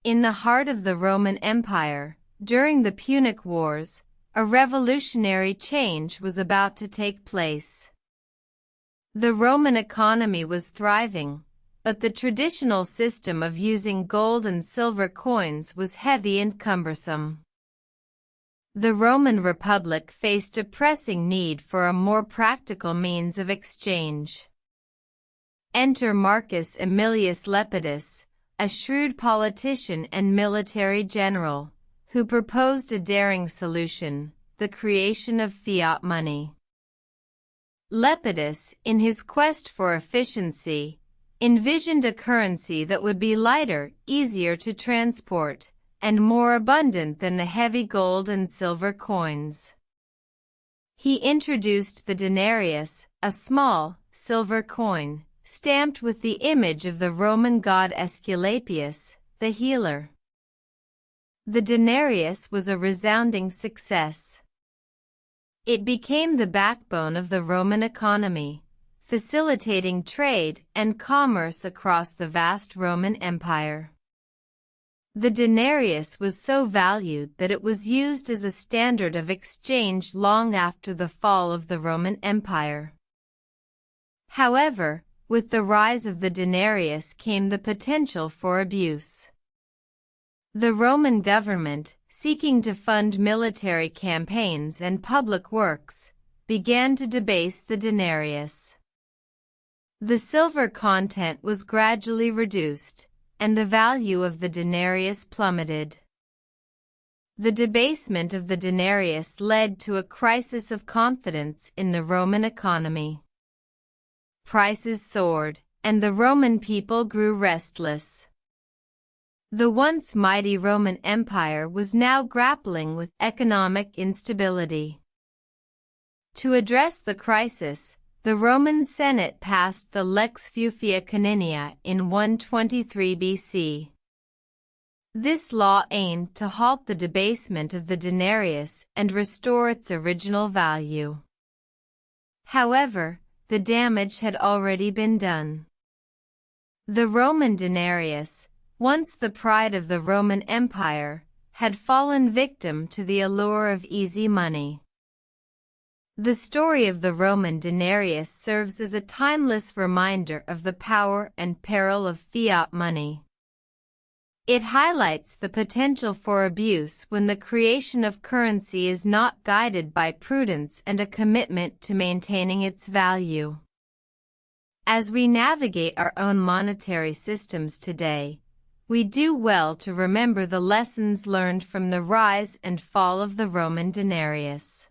In the heart of the Roman Empire, during the Punic Wars, a revolutionary change was about to take place. The Roman economy was thriving, but the traditional system of using gold and silver coins was heavy and cumbersome. The Roman Republic faced a pressing need for a more practical means of exchange. Enter Marcus Aemilius Lepidus, a shrewd politician and military general, who proposed a daring solution: the creation of fiat money. Lepidus, in his quest for efficiency, envisioned a currency that would be lighter, easier to transport, and more abundant than the heavy gold and silver coins. He introduced the denarius, a small, silver coin, stamped with the image of the Roman god Aesculapius, the healer. The denarius was a resounding success. It became the backbone of the Roman economy, facilitating trade and commerce across the vast Roman Empire. The denarius was so valued that it was used as a standard of exchange long after the fall of the Roman Empire. However, with the rise of the denarius came the potential for abuse. The Roman government, seeking to fund military campaigns and public works, began to debase the denarius. The silver content was gradually reduced, and the value of the denarius plummeted. The debasement of the denarius led to a crisis of confidence in the Roman economy. Prices soared, and the Roman people grew restless. The once mighty Roman Empire was now grappling with economic instability. To address the crisis, the Roman Senate passed the Lex Fuefia Caninia in 123 BC. This law aimed to halt the debasement of the denarius and restore its original value. However, the damage had already been done. The Roman denarius, once the pride of the Roman Empire, had fallen victim to the allure of easy money. The story of the Roman denarius serves as a timeless reminder of the power and peril of fiat money. It highlights the potential for abuse when the creation of currency is not guided by prudence and a commitment to maintaining its value. As we navigate our own monetary systems today, we do well to remember the lessons learned from the rise and fall of the Roman denarius.